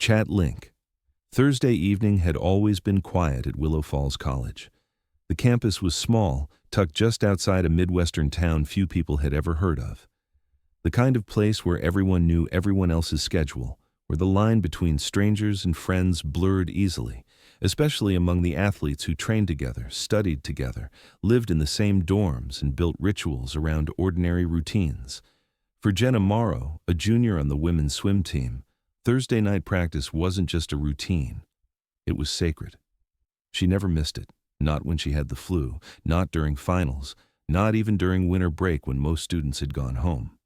Chat link. Thursday evening had always been quiet at Willow Falls College. The campus was small, tucked just outside a Midwestern town few people had ever heard of. The kind of place where everyone knew everyone else's schedule, where the line between strangers and friends blurred easily, especially among the athletes who trained together, studied together, lived in the same dorms, and built rituals around ordinary routines. For Jenna Morrow, a junior on the women's swim team, Thursday night practice wasn't just a routine. It was sacred. She never missed it, not when she had the flu, not during finals, not even during winter break when most students had gone home.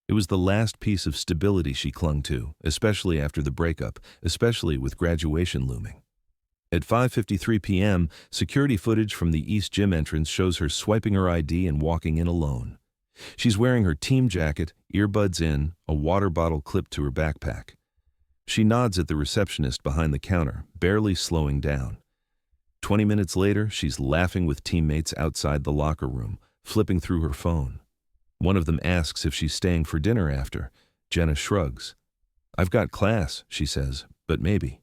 It was the last piece of stability she clung to, especially after the breakup, especially with graduation looming. At 5:53 p.m., security footage from the East Gym entrance shows her swiping her ID and walking in alone. She's wearing her team jacket, earbuds in, a water bottle clipped to her backpack. She nods at the receptionist behind the counter, barely slowing down. 20 minutes later, she's laughing with teammates outside the locker room, flipping through her phone. One of them asks if she's staying for dinner after. Jenna shrugs. "I've got class," she says, "but maybe."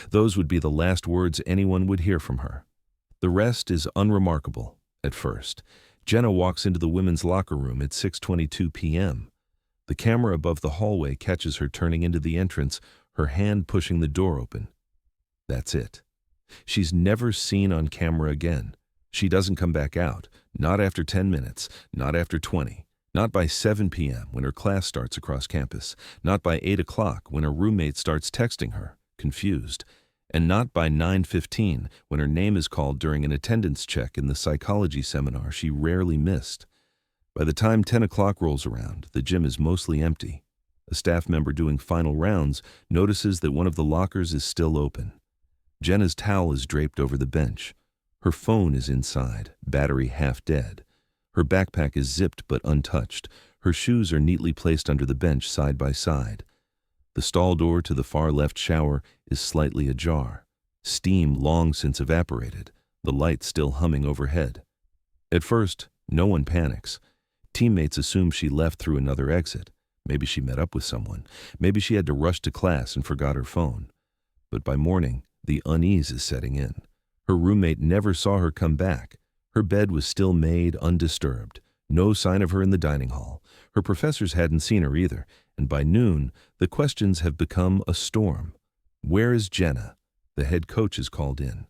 Those would be the last words anyone would hear from her. The rest is unremarkable, at first. Jenna walks into the women's locker room at 6:22 p.m. The camera above the hallway catches her turning into the entrance, her hand pushing the door open. That's it. She's never seen on camera again. She doesn't come back out, not after 10 minutes, not after 20, not by 7 p.m. when her class starts across campus, not by 8 o'clock when her roommate starts texting her, confused, and not by 9:15 when her name is called during an attendance check in the psychology seminar she rarely missed. By the time 10 o'clock rolls around, the gym is mostly empty. A staff member doing final rounds notices that one of the lockers is still open. Jenna's towel is draped over the bench. Her phone is inside, battery half dead. Her backpack is zipped but untouched. Her shoes are neatly placed under the bench side by side. The stall door to the far left shower is slightly ajar. Steam long since evaporated, the light still humming overhead. At first, no one panics. Teammates assume she left through another exit. Maybe she met up with someone. Maybe she had to rush to class and forgot her phone. But by morning, the unease is setting in. Her roommate never saw her come back. Her bed was still made undisturbed. No sign of her in the dining hall. Her professors hadn't seen her either, and by noon, the questions have become a storm. Where is Jenna? The head coach is called in.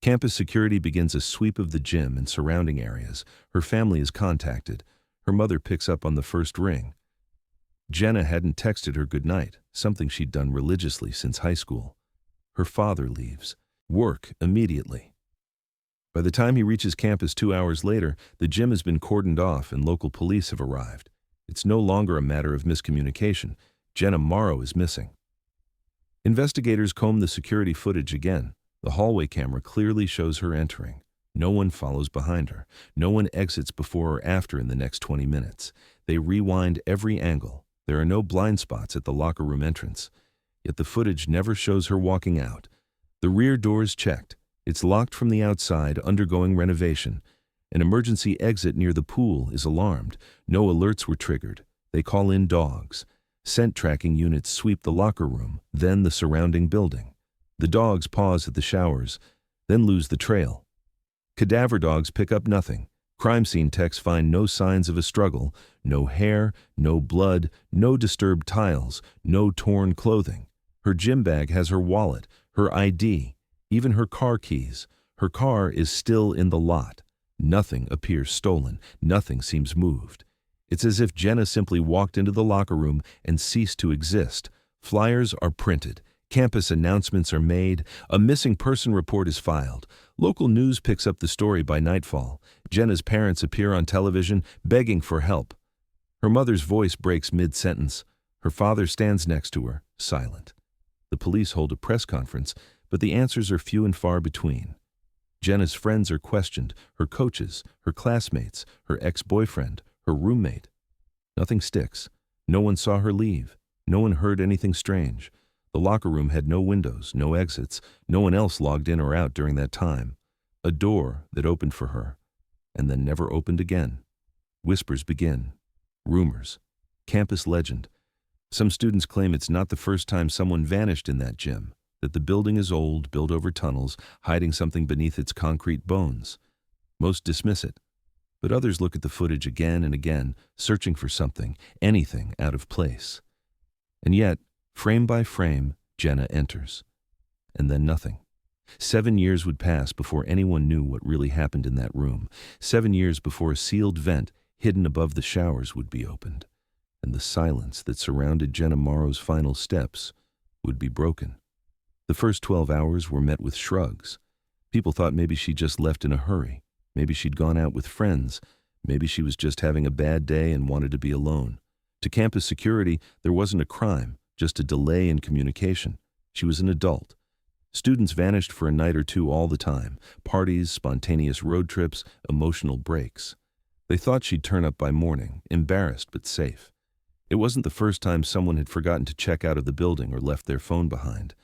Campus security begins a sweep of the gym and surrounding areas. Her family is contacted. Her mother picks up on the first ring. Jenna hadn't texted her goodnight, something she'd done religiously since high school. Her father leaves. Work immediately. By the time he reaches campus 2 hours later, the gym has been cordoned off and local police have arrived. It's no longer a matter of miscommunication. Jenna Morrow is missing. Investigators comb the security footage again. The hallway camera clearly shows her entering. No one follows behind her. No one exits before or after in the next 20 minutes. They rewind every angle. There are no blind spots at the locker room entrance. Yet the footage never shows her walking out. The rear door is checked. It's locked from the outside, undergoing renovation. An emergency exit near the pool is alarmed. No alerts were triggered. They call in dogs. Scent tracking units sweep the locker room, then the surrounding building. The dogs pause at the showers, then lose the trail. Cadaver dogs pick up nothing. Crime scene techs find no signs of a struggle, no hair, no blood, no disturbed tiles, no torn clothing. Her gym bag has her wallet, her ID, even her car keys. Her car is still in the lot. Nothing appears stolen. Nothing seems moved. It's as if Jenna simply walked into the locker room and ceased to exist. Flyers are printed. Campus announcements are made. A missing person report is filed. Local news picks up the story by nightfall. Jenna's parents appear on television, begging for help. Her mother's voice breaks mid-sentence. Her father stands next to her, silent. The police hold a press conference, but the answers are few and far between. Jenna's friends are questioned, her coaches, her classmates, her ex-boyfriend, her roommate. Nothing sticks. No one saw her leave. No one heard anything strange. The locker room had no windows, no exits. No one else logged in or out during that time. A door that opened for her, and then never opened again. Whispers begin. Rumors. Campus legend. Some students claim it's not the first time someone vanished in that gym, that the building is old, built over tunnels, hiding something beneath its concrete bones. Most dismiss it, but others look at the footage again and again, searching for something, anything out of place. And yet, frame by frame, Jenna enters. And then nothing. 7 years would pass before anyone knew what really happened in that room. 7 years before a sealed vent hidden above the showers would be opened, and the silence that surrounded Jenna Morrow's final steps would be broken. The first 12 hours were met with shrugs. People thought maybe she just left in a hurry. Maybe she'd gone out with friends. Maybe she was just having a bad day and wanted to be alone. To campus security, there wasn't a crime, just a delay in communication. She was an adult. Students vanished for a night or two all the time. Parties, spontaneous road trips, emotional breaks. They thought she'd turn up by morning, embarrassed but safe. It wasn't the first time someone had forgotten to check out of the building or left their phone behind.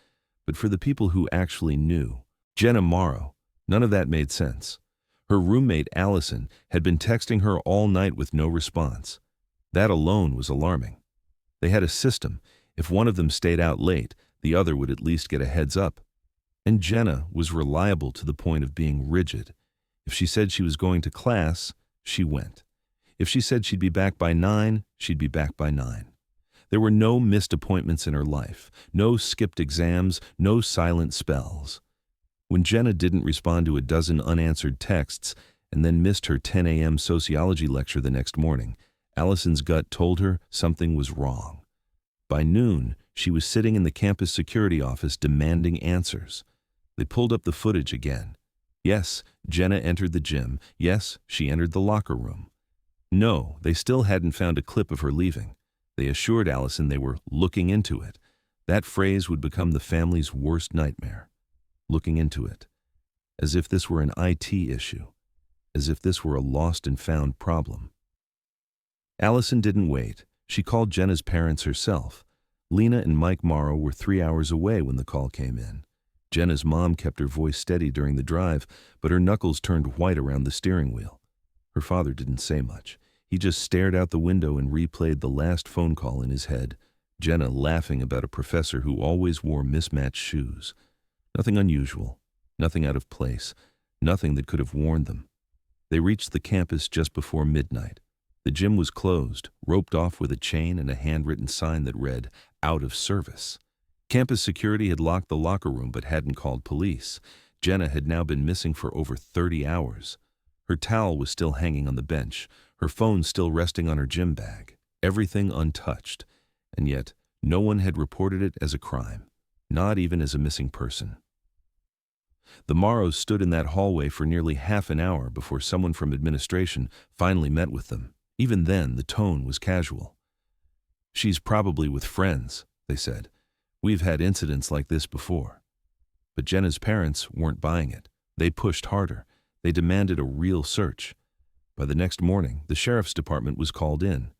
But for the people who actually knew, Jenna Morrow, none of that made sense. Her roommate, Allison, had been texting her all night with no response. That alone was alarming. They had a system. If one of them stayed out late, the other would at least get a heads up. And Jenna was reliable to the point of being rigid. If she said she was going to class, she went. If she said she'd be back by 9, she'd be back by 9. There were no missed appointments in her life, no skipped exams, no silent spells. When Jenna didn't respond to a dozen unanswered texts and then missed her 10 a.m. sociology lecture the next morning, Allison's gut told her something was wrong. By noon, she was sitting in the campus security office demanding answers. They pulled up the footage again. Yes, Jenna entered the gym. Yes, she entered the locker room. No, they still hadn't found a clip of her leaving. They assured Allison they were looking into it. That phrase would become the family's worst nightmare. Looking into it. As if this were an IT issue. As if this were a lost and found problem. Allison didn't wait. She called Jenna's parents herself. Lena and Mike Morrow were 3 hours away when the call came in. Jenna's mom kept her voice steady during the drive, but her knuckles turned white around the steering wheel. Her father didn't say much. He just stared out the window and replayed the last phone call in his head, Jenna laughing about a professor who always wore mismatched shoes. Nothing unusual, nothing out of place, nothing that could have warned them. They reached the campus just before midnight. The gym was closed, roped off with a chain and a handwritten sign that read, "Out of service." Campus security had locked the locker room but hadn't called police. Jenna had now been missing for over 30 hours. Her towel was still hanging on the bench, her phone still resting on her gym bag, everything untouched. And yet, no one had reported it as a crime, not even as a missing person. The Morrows stood in that hallway for nearly half an hour before someone from administration finally met with them. Even then, the tone was casual. "She's probably with friends," they said. "We've had incidents like this before." But Jenna's parents weren't buying it. They pushed harder. They demanded a real search. By the next morning, the sheriff's department was called in.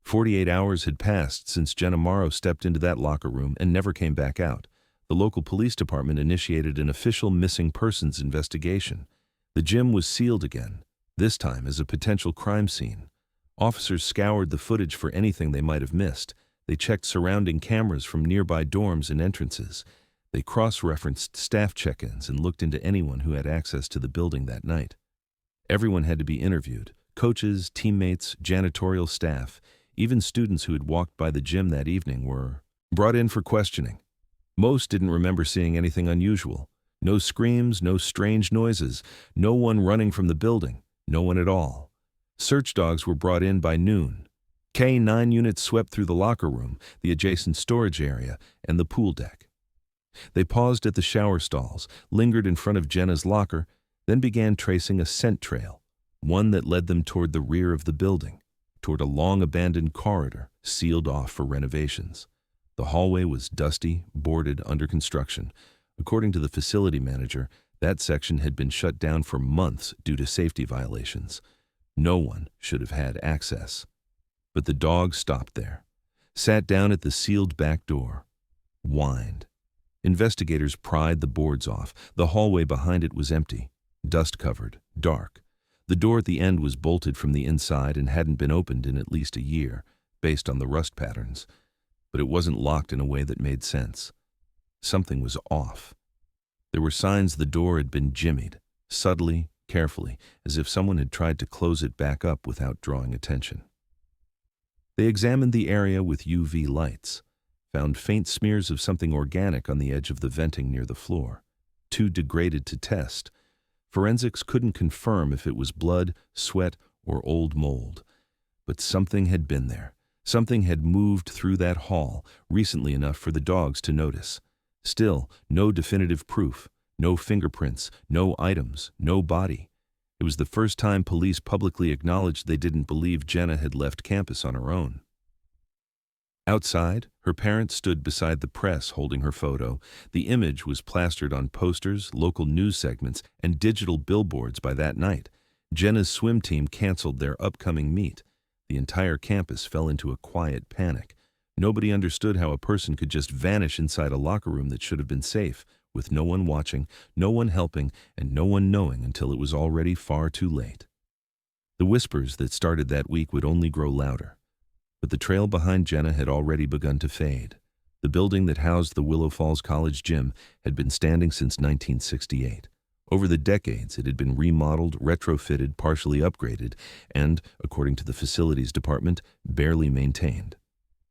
48 hours had passed since Jenna Morrow stepped into that locker room and never came back out. The local police department initiated an official missing persons investigation. The gym was sealed again, this time as a potential crime scene. Officers scoured the footage for anything they might have missed. They checked surrounding cameras from nearby dorms and entrances. They cross-referenced staff check-ins and looked into anyone who had access to the building that night. Everyone had to be interviewed. Coaches, teammates, janitorial staff, even students who had walked by the gym that evening were brought in for questioning. Most didn't remember seeing anything unusual. No screams, no strange noises, no one running from the building, no one at all. Search dogs were brought in by noon. K-9 units swept through the locker room, the adjacent storage area, and the pool deck. They paused at the shower stalls, lingered in front of Jenna's locker, then began tracing a scent trail, one that led them toward the rear of the building, toward a long abandoned corridor sealed off for renovations. The hallway was dusty, boarded, under construction. According to the facility manager, that section had been shut down for months due to safety violations. No one should have had access. But the dog stopped there, sat down at the sealed back door, whined. Investigators pried the boards off. The hallway behind it was empty, dust-covered, dark. The door at the end was bolted from the inside and hadn't been opened in at least a year, based on the rust patterns. but it wasn't locked in a way that made sense. Something was off. There were signs the door had been jimmied, subtly, carefully, as if someone had tried to close it back up without drawing attention. They examined the area with UV lights, found faint smears of something organic on the edge of the venting near the floor, too degraded to test. Forensics couldn't confirm if it was blood, sweat, or old mold. But something had been there. Something had moved through that hall recently enough for the dogs to notice. Still, no definitive proof, no fingerprints, no items, no body. It was the first time police publicly acknowledged they didn't believe Jenna had left campus on her own. Outside, her parents stood beside the press holding her photo. The image was plastered on posters, local news segments, and digital billboards by that night. Jenna's swim team canceled their upcoming meet. The entire campus fell into a quiet panic. Nobody understood how a person could just vanish inside a locker room that should have been safe, with no one watching, no one helping, and no one knowing until it was already far too late. The whispers that started that week would only grow louder. But the trail behind Jenna had already begun to fade. The building that housed the Willow Falls College gym had been standing since 1968. Over the decades, it had been remodeled, retrofitted, partially upgraded, and, according to the facilities department, barely maintained.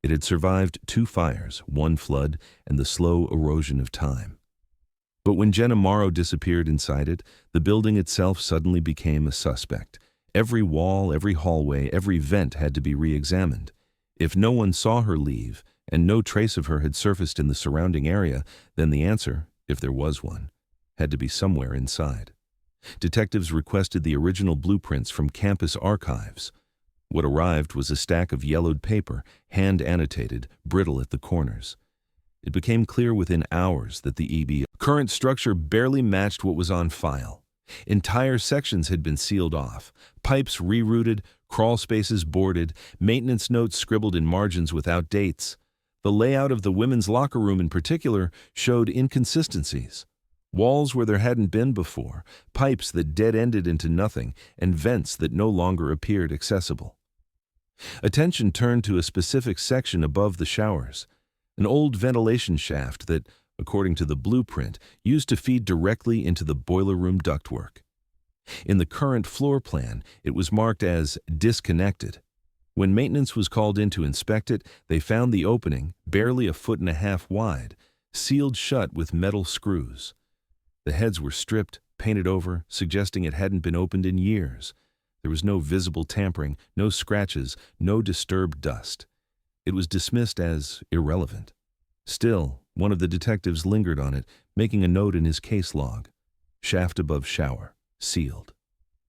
It had survived 2 fires, 1 flood, and the slow erosion of time. But when Jenna Morrow disappeared inside it, the building itself suddenly became a suspect. Every wall, every hallway, every vent had to be re-examined. If no one saw her leave, and no trace of her had surfaced in the surrounding area, then the answer, if there was one, had to be somewhere inside. Detectives requested the original blueprints from campus archives. What arrived was a stack of yellowed paper, hand-annotated, brittle at the corners. It became clear within hours that the EB current structure barely matched what was on file. Entire sections had been sealed off, pipes rerouted, crawl spaces boarded, maintenance notes scribbled in margins without dates. The layout of the women's locker room in particular showed inconsistencies. Walls where there hadn't been before, pipes that dead-ended into nothing, and vents that no longer appeared accessible. Attention turned to a specific section above the showers, an old ventilation shaft that, according to the blueprint, used to feed directly into the boiler room ductwork. In the current floor plan, it was marked as disconnected. When maintenance was called in to inspect it, they found the opening, barely 1.5 feet wide, sealed shut with metal screws. The heads were stripped, painted over, suggesting it hadn't been opened in years. There was no visible tampering, no scratches, no disturbed dust. It was dismissed as irrelevant. Still, one of the detectives lingered on it, making a note in his case log. Shaft above shower, sealed.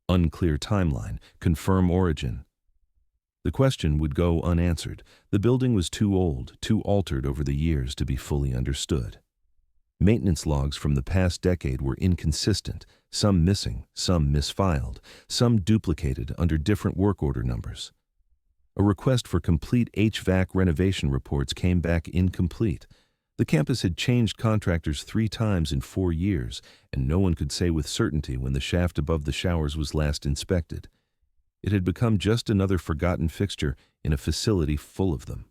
Unclear timeline, confirm origin. The question would go unanswered. The building was too old, too altered over the years to be fully understood. Maintenance logs from the past decade were inconsistent, some missing, some misfiled, some duplicated under different work order numbers. A request for complete HVAC renovation reports came back incomplete. The campus had changed contractors 3 times in 4 years, and no one could say with certainty when the shaft above the showers was last inspected. It had become just another forgotten fixture in a facility full of them.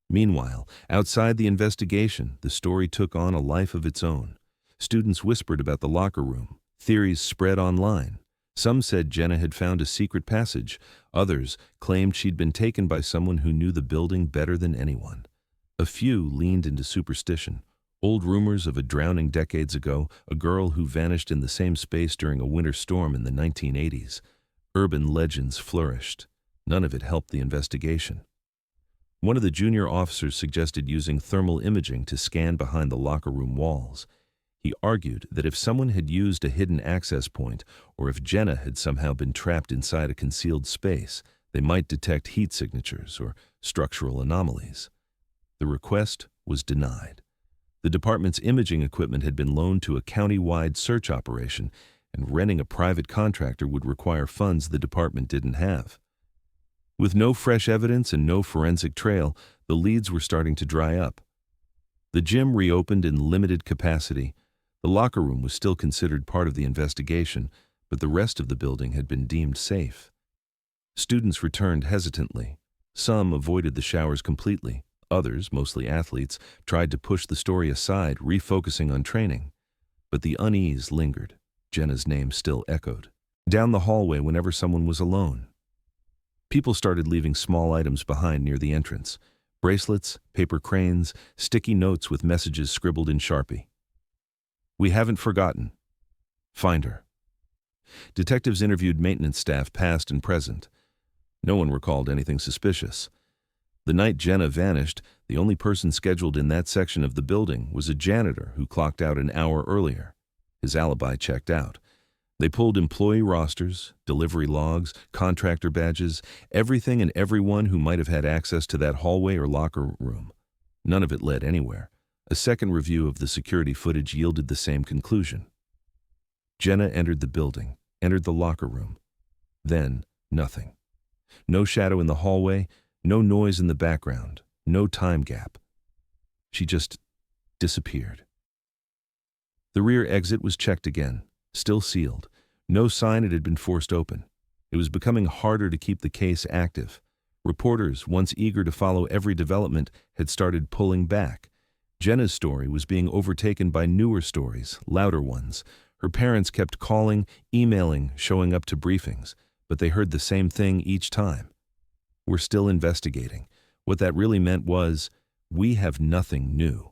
Meanwhile, outside the investigation, the story took on a life of its own. Students whispered about the locker room. Theories spread online. Some said Jenna had found a secret passage. Others claimed she'd been taken by someone who knew the building better than anyone. A few leaned into superstition. Old rumors of a drowning decades ago, a girl who vanished in the same space during a winter storm in the 1980s. Urban legends flourished. None of it helped the investigation. One of the junior officers suggested using thermal imaging to scan behind the locker room walls. He argued that if someone had used a hidden access point, or if Jenna had somehow been trapped inside a concealed space, they might detect heat signatures or structural anomalies. The request was denied. The department's imaging equipment had been loaned to a county-wide search operation, and renting a private contractor would require funds the department didn't have. With no fresh evidence and no forensic trail, the leads were starting to dry up. The gym reopened in limited capacity. The locker room was still considered part of the investigation, but the rest of the building had been deemed safe. Students returned hesitantly. Some avoided the showers completely, Others, mostly athletes, tried to push the story aside, refocusing on training. But the unease lingered. Jenna's name still echoed down the hallway whenever someone was alone. People started leaving small items behind near the entrance: bracelets, paper cranes, sticky notes with messages scribbled in Sharpie. "We haven't forgotten. Find her." Detectives interviewed maintenance staff, past and present. No one recalled anything suspicious. The night Jenna vanished, the only person scheduled in that section of the building was a janitor who clocked out an hour earlier. His alibi checked out. They pulled employee rosters, delivery logs, contractor badges, everything and everyone who might have had access to that hallway or locker room. None of it led anywhere. A second review of the security footage yielded the same conclusion. Jenna entered the building, entered the locker room. Then, nothing. No shadow in the hallway, no noise in the background, no time gap. She just disappeared. The rear exit was checked again, still sealed. No sign it had been forced open. It was becoming harder to keep the case active. Reporters, once eager to follow every development, had started pulling back. Jenna's story was being overtaken by newer stories, louder ones. Her parents kept calling, emailing, showing up to briefings, but they heard the same thing each time. "We're still investigating." What that really meant was, we have nothing new.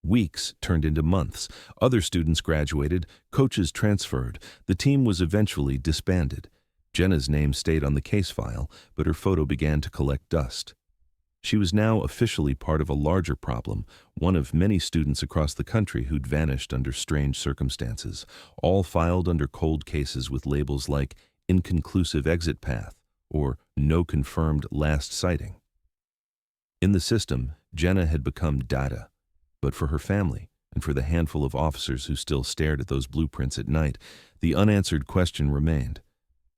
Weeks turned into months. Other students graduated, coaches transferred. The team was eventually disbanded. Jenna's name stayed on the case file, but her photo began to collect dust. She was now officially part of a larger problem, one of many students across the country who'd vanished under strange circumstances, all filed under cold cases with labels like inconclusive exit path or no confirmed last sighting. In the system, Jenna had become data. But for her family, and for the handful of officers who still stared at those blueprints at night, the unanswered question remained: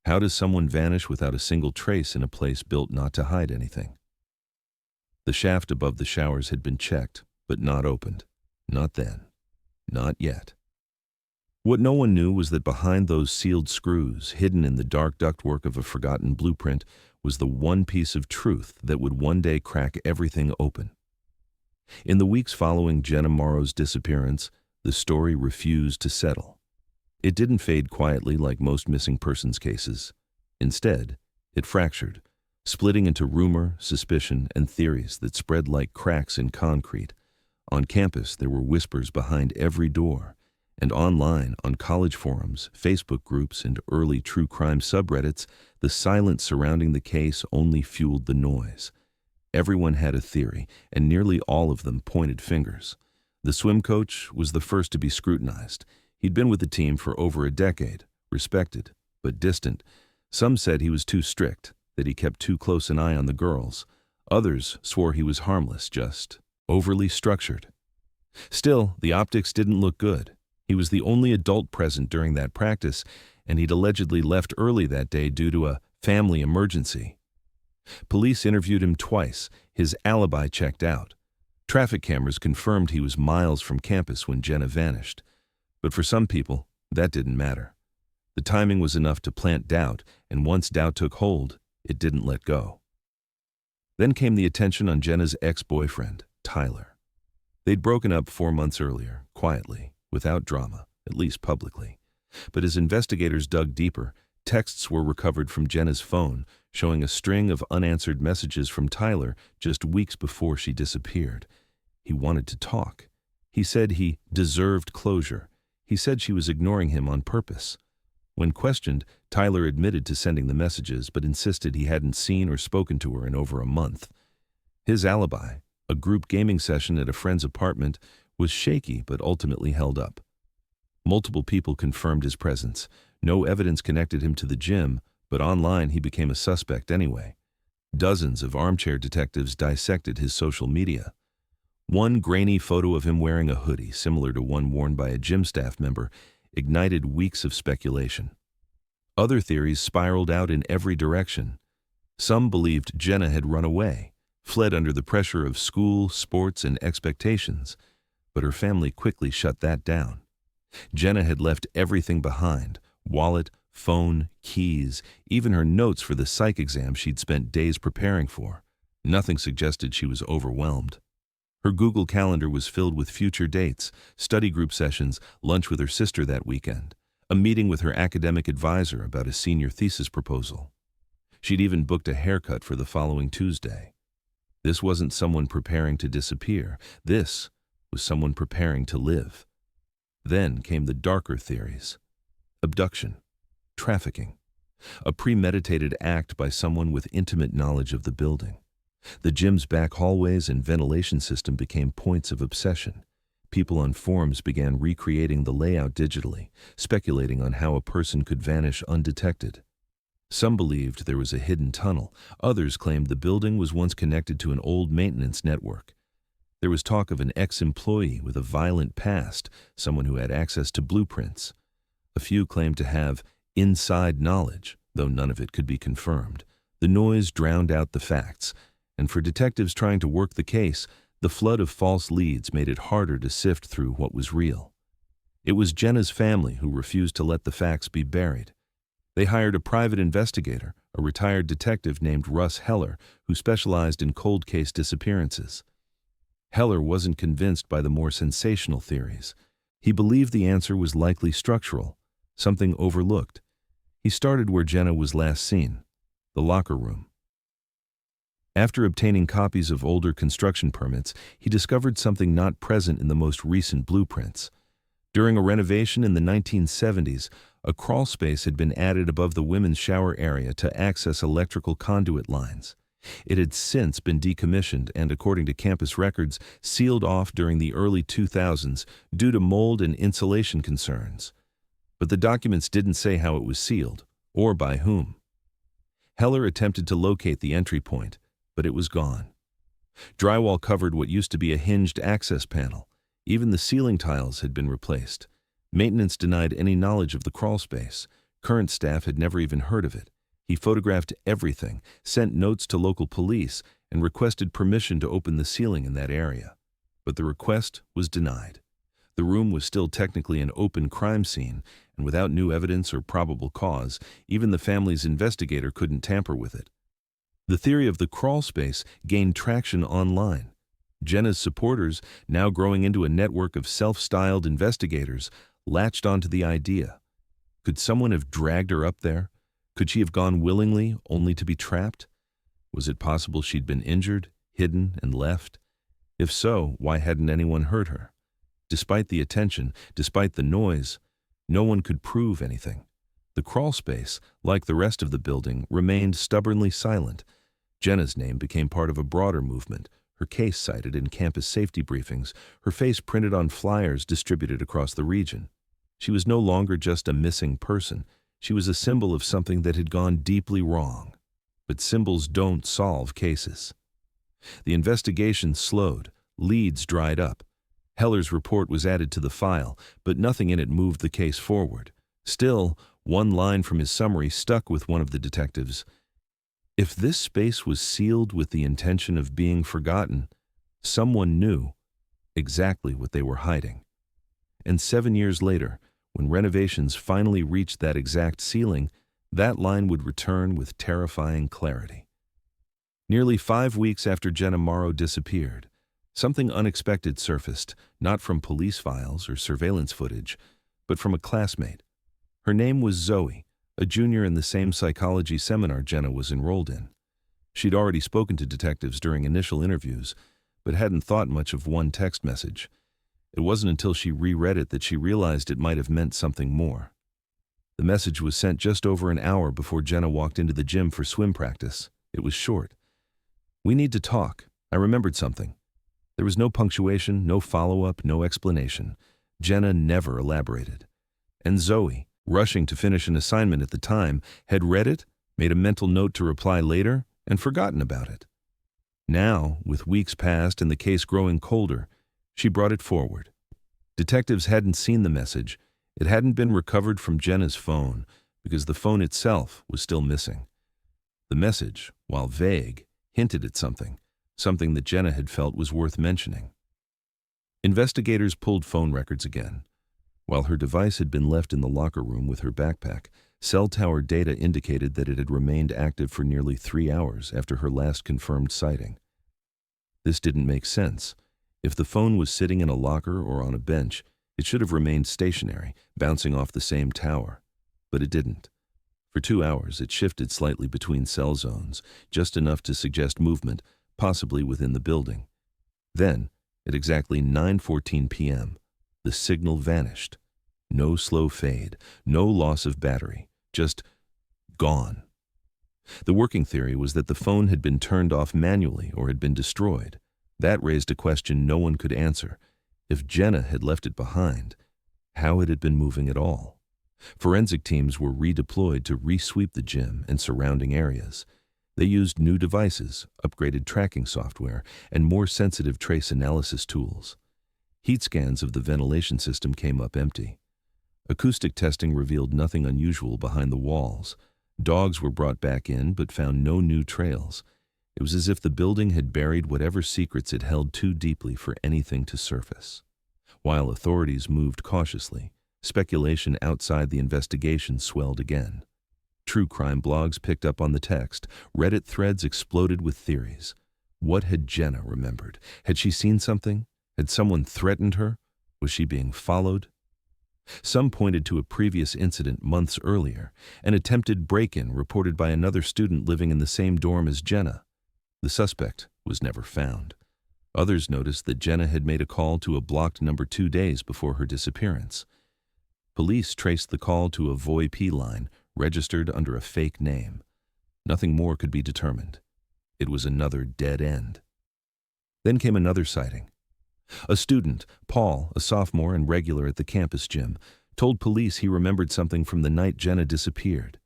how does someone vanish without a single trace in a place built not to hide anything? The shaft above the showers had been checked, but not opened. Not then. Not yet. What no one knew was that behind those sealed screws, hidden in the dark ductwork of a forgotten blueprint, was the one piece of truth that would one day crack everything open. In the weeks following Jenna Morrow's disappearance, the story refused to settle. It didn't fade quietly like most missing persons cases. Instead, it fractured, splitting into rumor, suspicion, and theories that spread like cracks in concrete. On campus, there were whispers behind every door, and online, on college forums, Facebook groups, and early true crime subreddits, the silence surrounding the case only fueled the noise. Everyone had a theory, and nearly all of them pointed fingers. The swim coach was the first to be scrutinized. He'd been with the team for over a decade, respected, but distant. Some said he was too strict, that he kept too close an eye on the girls. Others swore he was harmless, just overly structured. Still, the optics didn't look good. He was the only adult present during that practice, and he'd allegedly left early that day due to a family emergency. Police interviewed him twice. His alibi checked out. Traffic cameras confirmed he was miles from campus when Jenna vanished. But for some people, that didn't matter. The timing was enough to plant doubt, and once doubt took hold, it didn't let go. Then came the attention on Jenna's ex-boyfriend, Tyler. They'd broken up 4 months earlier, quietly, without drama, at least publicly. But as investigators dug deeper, texts were recovered from Jenna's phone, showing a string of unanswered messages from Tyler just weeks before she disappeared. He wanted to talk. He said he deserved closure. He said she was ignoring him on purpose. When questioned, Tyler admitted to sending the messages, but insisted he hadn't seen or spoken to her in over a month. His alibi, a group gaming session at a friend's apartment, was shaky but ultimately held up. Multiple people confirmed his presence. No evidence connected him to the gym, but online he became a suspect anyway. Dozens of armchair detectives dissected his social media. One grainy photo of him wearing a hoodie, similar to one worn by a gym staff member, ignited weeks of speculation. Other theories spiraled out in every direction. Some believed Jenna had run away, fled under the pressure of school, sports, and expectations, but her family quickly shut that down. Jenna had left everything behind: wallet, phone, keys, even her notes for the psych exam she'd spent days preparing for. Nothing suggested she was overwhelmed. Her Google Calendar was filled with future dates, study group sessions, lunch with her sister that weekend, a meeting with her academic advisor about a senior thesis proposal. She'd even booked a haircut for the following Tuesday. This wasn't someone preparing to disappear. This was someone preparing to live. Then came the darker theories. Abduction, trafficking, a premeditated act by someone with intimate knowledge of the building. The gym's back hallways and ventilation system became points of obsession. People on forums began recreating the layout digitally, speculating on how a person could vanish undetected. Some believed there was a hidden tunnel. Others claimed the building was once connected to an old maintenance network. There was talk of an ex-employee with a violent past, someone who had access to blueprints. A few claimed to have inside knowledge, though none of it could be confirmed. The noise drowned out the facts, and for detectives trying to work the case, the flood of false leads made it harder to sift through what was real. It was Jenna's family who refused to let the facts be buried. They hired a private investigator, a retired detective named Russ Heller, who specialized in cold case disappearances. Heller wasn't convinced by the more sensational theories. He believed the answer was likely structural, something overlooked. He started where Jenna was last seen, the locker room. After obtaining copies of older construction permits, he discovered something not present in the most recent blueprints. During a renovation in the 1970s, a crawl space had been added above the women's shower area to access electrical conduit lines. It had since been decommissioned and, according to campus records, sealed off during the early 2000s due to mold and insulation concerns. But the documents didn't say how it was sealed, or by whom. Heller attempted to locate the entry point, but it was gone. Drywall covered what used to be a hinged access panel. Even the ceiling tiles had been replaced. Maintenance denied any knowledge of the crawl space. Current staff had never even heard of it. He photographed everything, sent notes to local police, and requested permission to open the ceiling in that area. But the request was denied. The room was still technically an open crime scene, and without new evidence or probable cause, even the family's investigator couldn't tamper with it. The theory of the crawl space gained traction online. Jenna's supporters, now growing into a network of self-styled investigators, latched onto the idea. Could someone have dragged her up there? Could she have gone willingly, only to be trapped? Was it possible she'd been injured, hidden, and left? If so, why hadn't anyone heard her? Despite the attention, despite the noise, no one could prove anything. The crawl space, like the rest of the building, remained stubbornly silent. Jenna's name became part of a broader movement, her case cited in campus safety briefings, her face printed on flyers distributed across the region. She was no longer just a missing person. She was a symbol of something that had gone deeply wrong. But symbols don't solve cases. The investigation slowed. Leads dried up. Heller's report was added to the file, but nothing in it moved the case forward. Still, one line from his summary stuck with one of the detectives. If this space was sealed with the intention of being forgotten, someone knew exactly what they were hiding. And 7 years later, when renovations finally reached that exact ceiling, that line would return with terrifying clarity. Nearly 5 weeks after Jenna Morrow disappeared, something unexpected surfaced, not from police files or surveillance footage, but from a classmate. Her name was Zoe, a junior in the same psychology seminar Jenna was enrolled in. She'd already spoken to detectives during initial interviews, but hadn't thought much of one text message. It wasn't until she reread it that she realized it might have meant something more. The message was sent just over an hour before Jenna walked into the gym for swim practice. It was short. "We need to talk. I remembered something." There was no punctuation, no follow-up, no explanation. Jenna never elaborated. And Zoe, rushing to finish an assignment at the time, had read it, made a mental note to reply later, and forgotten about it. Now, with weeks past and the case growing colder, she brought it forward. Detectives hadn't seen the message. It hadn't been recovered from Jenna's phone because the phone itself was still missing. The message, while vague, hinted at something that Jenna had felt was worth mentioning. Investigators pulled phone records again. While her device had been left in the locker room with her backpack, Cell tower data indicated that it had remained active for nearly 3 hours after her last confirmed sighting. This didn't make sense. If the phone was sitting in a locker or on a bench, it should have remained stationary, bouncing off the same tower. But it didn't. For 2 hours, it shifted slightly between cell zones, just enough to suggest movement, possibly within the building. Then, at exactly 9:14 p.m., the signal vanished. No slow fade, no loss of battery, just gone. The working theory was that the phone had been turned off manually or had been destroyed. That raised a question no one could answer. If Jenna had left it behind, how had it been moving at all? Forensic teams were redeployed to resweep the gym and surrounding areas. They used new devices, upgraded tracking software, and more sensitive trace analysis tools. Heat scans of the ventilation system came up empty. Acoustic testing revealed nothing unusual behind the walls. Dogs were brought back in but found no new trails. It was as if the building had buried whatever secrets it held too deeply for anything to surface. While authorities moved cautiously, speculation outside the investigation swelled again. True crime blogs picked up on the text. Reddit threads exploded with theories. What had Jenna remembered? Had she seen something? Had someone threatened her? Was she being followed? Some pointed to a previous incident months earlier, an attempted break-in reported by another student living in the same dorm as Jenna. The suspect was never found. Others noticed that Jenna had made a call to a blocked number 2 days before her disappearance. Police traced the call to a VoIP line registered under a fake name. Nothing more could be determined. It was another dead end. Then came another sighting. A student, Paul, a sophomore and regular at the campus gym, told police he remembered something from the night Jenna disappeared.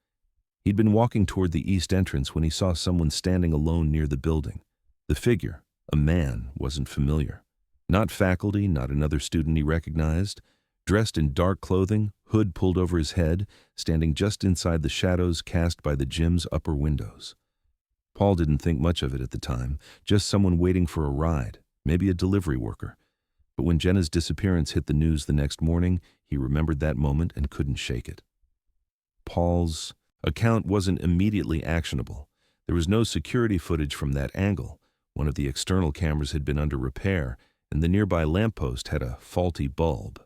He'd been walking toward the east entrance when he saw someone standing alone near the building. The figure, a man, wasn't familiar. Not faculty, not another student he recognized. Dressed in dark clothing, hood pulled over his head, standing just inside the shadows cast by the gym's upper windows. Paul didn't think much of it at the time, just someone waiting for a ride, maybe a delivery worker. But when Jenna's disappearance hit the news the next morning, he remembered that moment and couldn't shake it. Paul's account wasn't immediately actionable. There was no security footage from that angle. One of the external cameras had been under repair, and the nearby lamppost had a faulty bulb.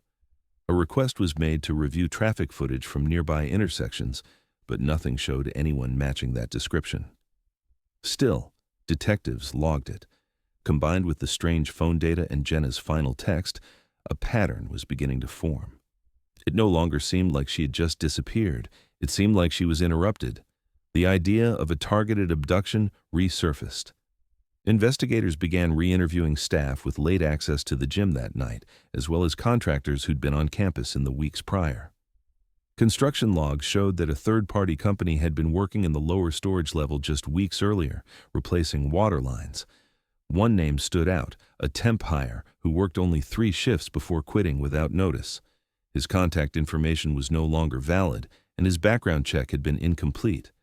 A request was made to review traffic footage from nearby intersections, but nothing showed anyone matching that description. Still, detectives logged it. Combined with the strange phone data and Jenna's final text, a pattern was beginning to form. It no longer seemed like she had just disappeared. It seemed like she was interrupted. The idea of a targeted abduction resurfaced. Investigators began re-interviewing staff with late access to the gym that night, as well as contractors who'd been on campus in the weeks prior. Construction logs showed that a third-party company had been working in the lower storage level just weeks earlier, replacing water lines. One name stood out, a temp hire who worked only 3 shifts before quitting without notice. His contact information was no longer valid, and his background check had been incomplete.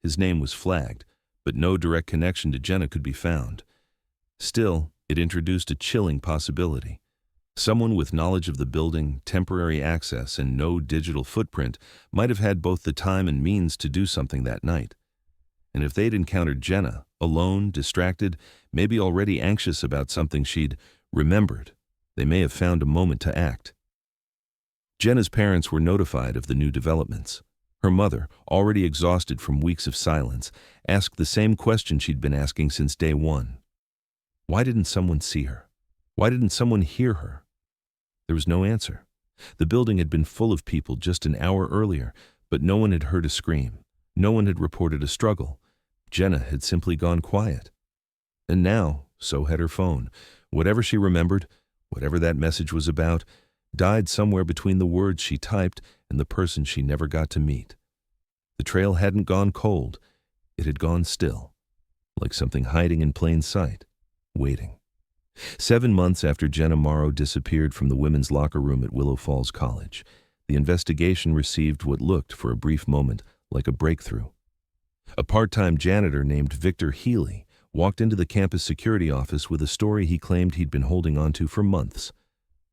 His name was flagged, but no direct connection to Jenna could be found. Still, it introduced a chilling possibility. Someone with knowledge of the building, temporary access, and no digital footprint might have had both the time and means to do something that night. And if they'd encountered Jenna, alone, distracted, maybe already anxious about something she'd remembered, they may have found a moment to act. Jenna's parents were notified of the new developments. Her mother, already exhausted from weeks of silence, asked the same question she'd been asking since day one. Why didn't someone see her? Why didn't someone hear her? There was no answer. The building had been full of people just an hour earlier, but no one had heard a scream. No one had reported a struggle. Jenna had simply gone quiet. And now, so had her phone. Whatever she remembered, whatever that message was about, died somewhere between the words she typed and the person she never got to meet. The trail hadn't gone cold. It had gone still, like something hiding in plain sight, waiting. 7 months after Jenna Morrow disappeared from the women's locker room at Willow Falls College, the investigation received what looked, for a brief moment, like a breakthrough. A part-time janitor named Victor Healy walked into the campus security office with a story he claimed he'd been holding on to for months.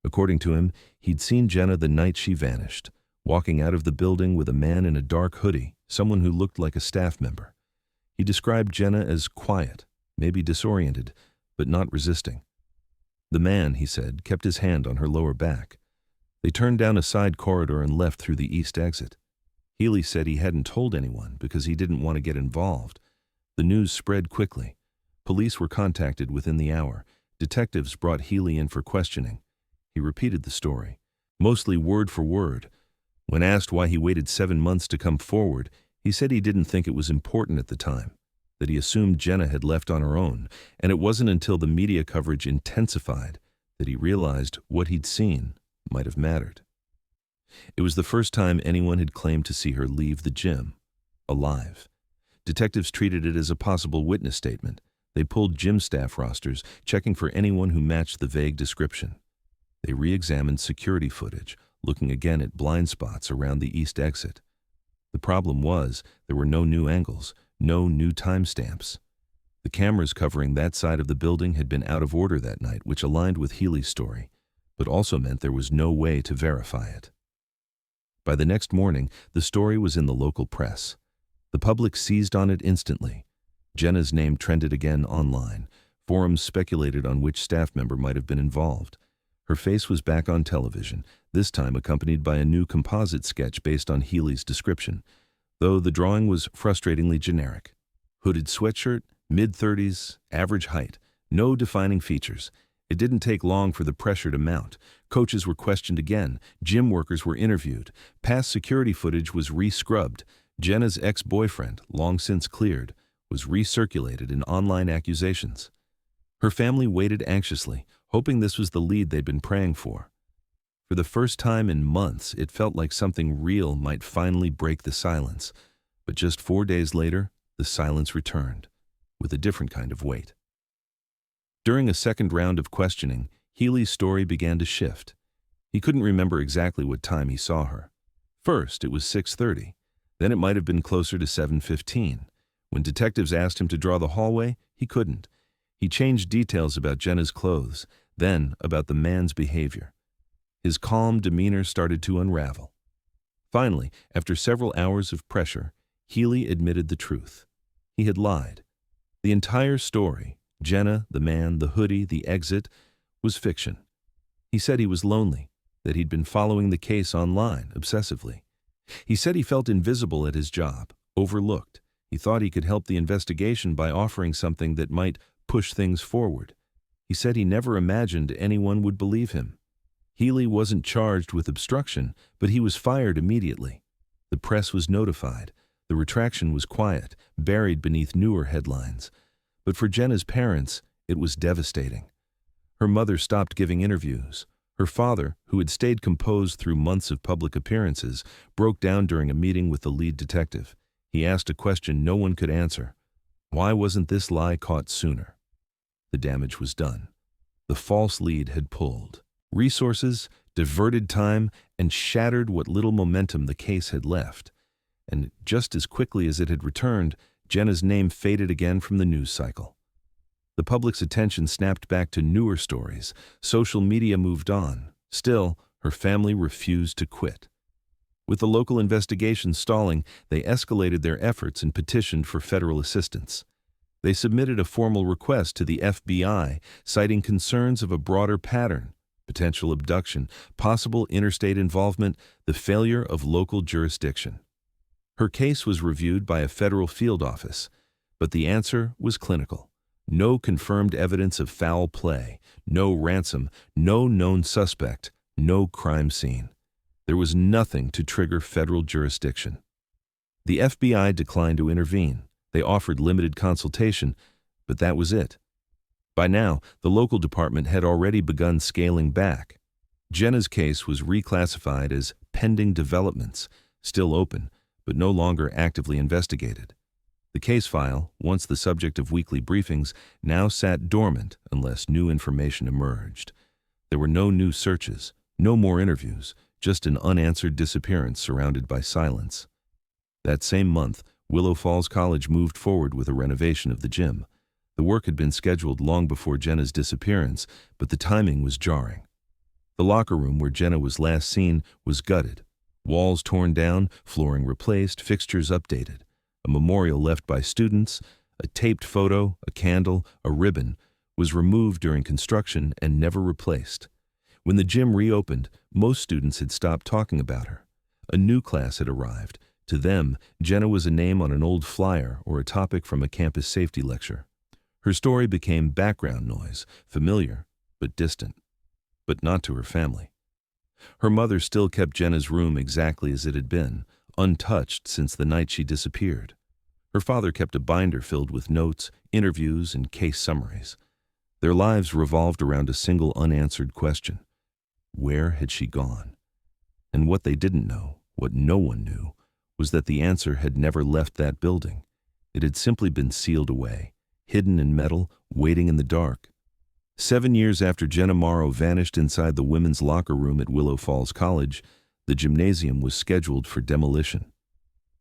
According to him, he'd seen Jenna the night she vanished, walking out of the building with a man in a dark hoodie, someone who looked like a staff member. He described Jenna as quiet, maybe disoriented, but not resisting. The man, he said, kept his hand on her lower back. They turned down a side corridor and left through the east exit. Healy said he hadn't told anyone because he didn't want to get involved. The news spread quickly. Police were contacted within the hour. Detectives brought Healy in for questioning. He repeated the story, mostly word for word. When asked why he waited 7 months to come forward, he said he didn't think it was important at the time, that he assumed Jenna had left on her own, and it wasn't until the media coverage intensified that he realized what he'd seen might have mattered. It was the first time anyone had claimed to see her leave the gym, alive. Detectives treated it as a possible witness statement. They pulled gym staff rosters, checking for anyone who matched the vague description. They re-examined security footage, looking again at blind spots around the east exit. The problem was there were no new angles, no new timestamps. The cameras covering that side of the building had been out of order that night, which aligned with Healy's story, but also meant there was no way to verify it. By the next morning, the story was in the local press. The public seized on it instantly. Jenna's name trended again online. Forums speculated on which staff member might have been involved. Her face was back on television, this time accompanied by a new composite sketch based on Healy's description, though the drawing was frustratingly generic. Hooded sweatshirt, mid-30s, average height, no defining features. It didn't take long for the pressure to mount. Coaches were questioned again. Gym workers were interviewed. Past security footage was re-scrubbed. Jenna's ex-boyfriend, long since cleared, was recirculated in online accusations. Her family waited anxiously, hoping this was the lead they'd been praying for. For the first time in months, it felt like something real might finally break the silence. But just 4 days later, the silence returned, with a different kind of weight. During a second round of questioning, Healy's story began to shift. He couldn't remember exactly what time he saw her. First, it was 6:30. Then it might have been closer to 7:15. When detectives asked him to draw the hallway, he couldn't. He changed details about Jenna's clothes, then about the man's behavior. His calm demeanor started to unravel. Finally, after several hours of pressure, Healy admitted the truth. He had lied. The entire story, Jenna, the man, the hoodie, the exit, was fiction. He said he was lonely, that he'd been following the case online obsessively. He said he felt invisible at his job, overlooked. He thought he could help the investigation by offering something that might push things forward. He said he never imagined anyone would believe him. Healy wasn't charged with obstruction, but he was fired immediately. The press was notified. The retraction was quiet, buried beneath newer headlines. But for Jenna's parents, it was devastating. Her mother stopped giving interviews. Her father, who had stayed composed through months of public appearances, broke down during a meeting with the lead detective. He asked a question no one could answer. Why wasn't this lie caught sooner? The damage was done. The false lead had pulled. Resources, diverted time, and shattered what little momentum the case had left. And just as quickly as it had returned, Jenna's name faded again from the news cycle. The public's attention snapped back to newer stories. Social media moved on. Still, her family refused to quit. With the local investigation stalling, they escalated their efforts and petitioned for federal assistance. They submitted a formal request to the FBI, citing concerns of a broader pattern, potential abduction, possible interstate involvement, the failure of local jurisdiction. Her case was reviewed by a federal field office, but the answer was clinical. No confirmed evidence of foul play, no ransom, no known suspect, no crime scene. There was nothing to trigger federal jurisdiction. The FBI declined to intervene. They offered limited consultation, but that was it. By now, the local department had already begun scaling back. Jenna's case was reclassified as pending developments, still open, but no longer actively investigated. The case file, once the subject of weekly briefings, now sat dormant unless new information emerged. There were no new searches, no more interviews, just an unanswered disappearance surrounded by silence. That same month, Willow Falls College moved forward with a renovation of the gym. The work had been scheduled long before Jenna's disappearance, but the timing was jarring. The locker room where Jenna was last seen was gutted. Walls torn down, flooring replaced, fixtures updated. A memorial left by students, a taped photo, a candle, a ribbon, was removed during construction and never replaced. When the gym reopened, most students had stopped talking about her. A new class had arrived. To them, Jenna was a name on an old flyer or a topic from a campus safety lecture. Her story became background noise, familiar but distant, but not to her family. Her mother still kept Jenna's room exactly as it had been, untouched since the night she disappeared. Her father kept a binder filled with notes, interviews, and case summaries. Their lives revolved around a single unanswered question. Where had she gone? And what they didn't know, what no one knew, was that the answer had never left that building. It had simply been sealed away, hidden in metal, waiting in the dark. 7 years after Jenna Morrow vanished inside the women's locker room at Willow Falls College, the gymnasium was scheduled for demolition.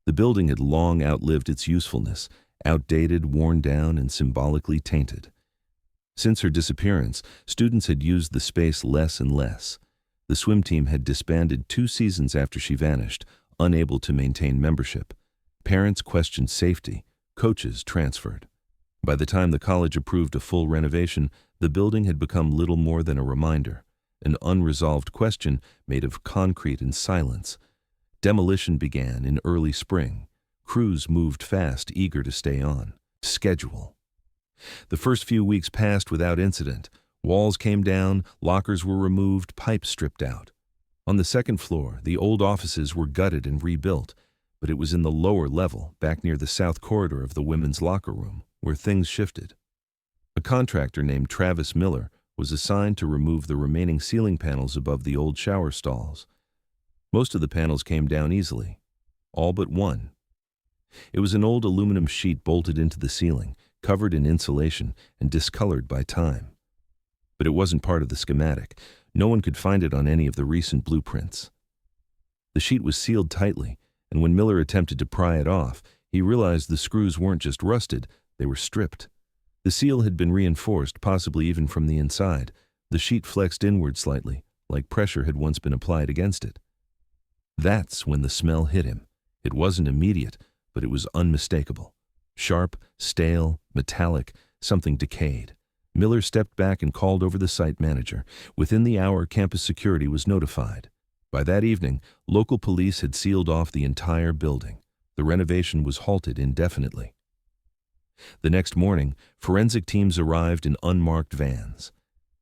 The building had long outlived its usefulness, outdated, worn down, and symbolically tainted. Since her disappearance, students had used the space less and less. The swim team had disbanded 2 seasons after she vanished, unable to maintain membership. Parents questioned safety, coaches transferred. By the time the college approved a full renovation, the building had become little more than a reminder, an unresolved question made of concrete and silence. Demolition began in early spring. Crews moved fast, eager to stay on. Schedule. The first few weeks passed without incident. Walls came down, lockers were removed, pipes stripped out. On the second floor, the old offices were gutted and rebuilt, but it was in the lower level, back near the south corridor of the women's locker room, where things shifted. A contractor named Travis Miller was assigned to remove the remaining ceiling panels above the old shower stalls. Most of the panels came down easily, all but one. It was an old aluminum sheet bolted into the ceiling, covered in insulation and discolored by time. But it wasn't part of the schematic. No one could find it on any of the recent blueprints. The sheet was sealed tightly, and when Miller attempted to pry it off, he realized the screws weren't just rusted, they were stripped. The seal had been reinforced, possibly even from the inside. The sheet flexed inward slightly, like pressure had once been applied against it. That's when the smell hit him. It wasn't immediate, but it was unmistakable. Sharp, stale, metallic, something decayed. Miller stepped back and called over the site manager. Within the hour, campus security was notified. By that evening, local police had sealed off the entire building. The renovation was halted indefinitely. The next morning, forensic teams arrived in unmarked vans.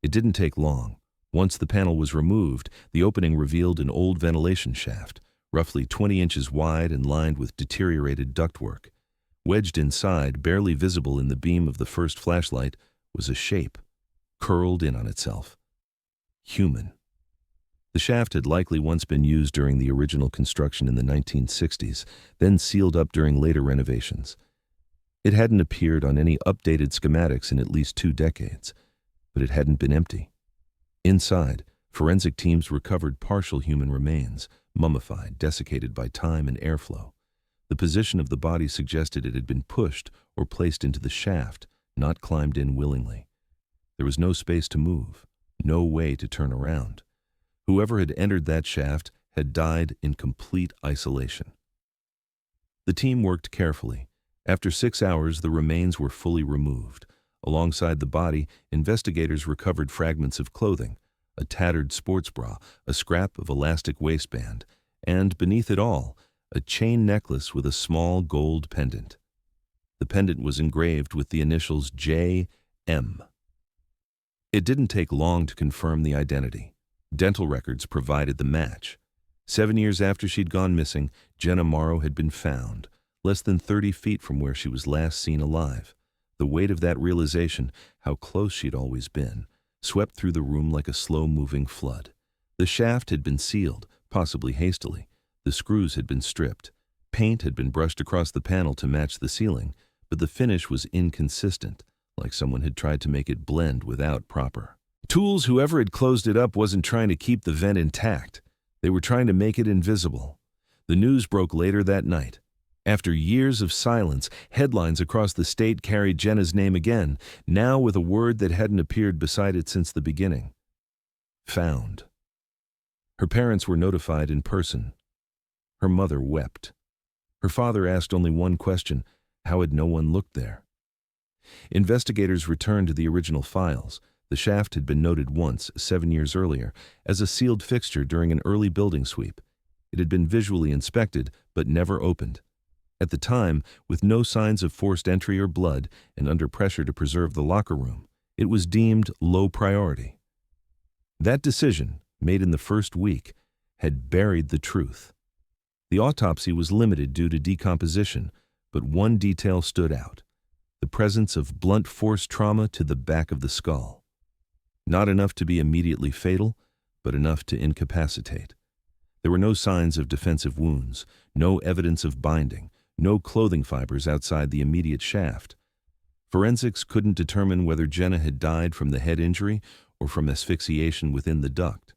It didn't take long. Once the panel was removed, the opening revealed an old ventilation shaft, roughly 20 inches wide and lined with deteriorated ductwork. Wedged inside, barely visible in the beam of the first flashlight, was a shape, curled in on itself. Human. The shaft had likely once been used during the original construction in the 1960s, then sealed up during later renovations. It hadn't appeared on any updated schematics in at least 2 decades, but it hadn't been empty. Inside, forensic teams recovered partial human remains, mummified, desiccated by time and airflow. The position of the body suggested it had been pushed or placed into the shaft, not climbed in willingly. There was no space to move, no way to turn around. Whoever had entered that shaft had died in complete isolation. The team worked carefully. After 6 hours, the remains were fully removed. Alongside the body, investigators recovered fragments of clothing, a tattered sports bra, a scrap of elastic waistband, and, beneath it all, a chain necklace with a small gold pendant. The pendant was engraved with the initials J.M. It didn't take long to confirm the identity. Dental records provided the match. 7 years after she'd gone missing, Jenna Morrow had been found, less than 30 feet from where she was last seen alive. The weight of that realization, how close she'd always been, swept through the room like a slow-moving flood. The shaft had been sealed, possibly hastily. The screws had been stripped. Paint had been brushed across the panel to match the ceiling, but the finish was inconsistent, like someone had tried to make it blend without proper tools. Whoever had closed it up wasn't trying to keep the vent intact. They were trying to make it invisible. The news broke later that night. After years of silence, headlines across the state carried Jenna's name again, now with a word that hadn't appeared beside it since the beginning. Found. Her parents were notified in person. Her mother wept. Her father asked only one question: how had no one looked there? Investigators returned to the original files. The shaft had been noted once, 7 years earlier, as a sealed fixture during an early building sweep. It had been visually inspected, but never opened. At the time, with no signs of forced entry or blood, and under pressure to preserve the locker room, it was deemed low priority. That decision, made in the first week, had buried the truth. The autopsy was limited due to decomposition, but one detail stood out: the presence of blunt force trauma to the back of the skull. Not enough to be immediately fatal, but enough to incapacitate. There were no signs of defensive wounds, no evidence of binding, no clothing fibers outside the immediate shaft. Forensics couldn't determine whether Jenna had died from the head injury or from asphyxiation within the duct.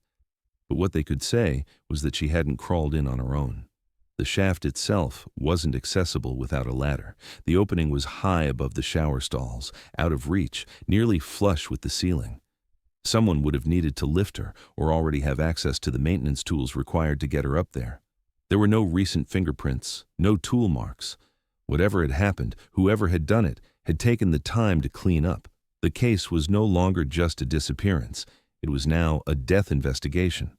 But what they could say was that she hadn't crawled in on her own. The shaft itself wasn't accessible without a ladder. The opening was high above the shower stalls, out of reach, nearly flush with the ceiling. Someone would have needed to lift her or already have access to the maintenance tools required to get her up there. There were no recent fingerprints, no tool marks. Whatever had happened, whoever had done it, had taken the time to clean up. The case was no longer just a disappearance. It was now a death investigation.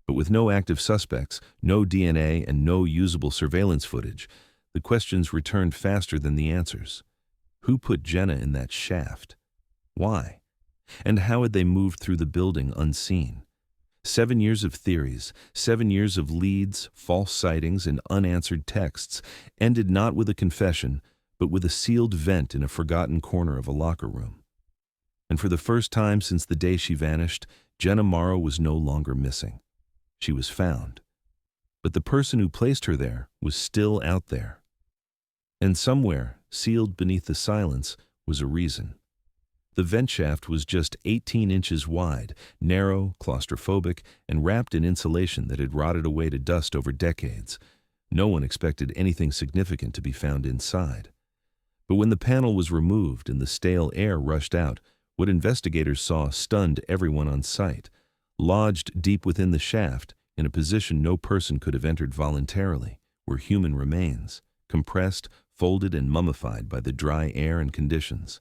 But with no active suspects, no DNA, and no usable surveillance footage, the questions returned faster than the answers. Who put Jenna in that shaft? Why? And how had they moved through the building unseen? 7 years of theories, 7 years of leads, false sightings, and unanswered texts ended not with a confession, but with a sealed vent in a forgotten corner of a locker room. And for the first time since the day she vanished, Jenna Morrow was no longer missing. She was found. But the person who placed her there was still out there. And somewhere, sealed beneath the silence, was a reason. The vent shaft was just 18 inches wide, narrow, claustrophobic, and wrapped in insulation that had rotted away to dust over decades. No one expected anything significant to be found inside. But when the panel was removed and the stale air rushed out, what investigators saw stunned everyone on site. Lodged deep within the shaft, in a position no person could have entered voluntarily, were human remains, compressed, folded, and mummified by the dry air and conditions.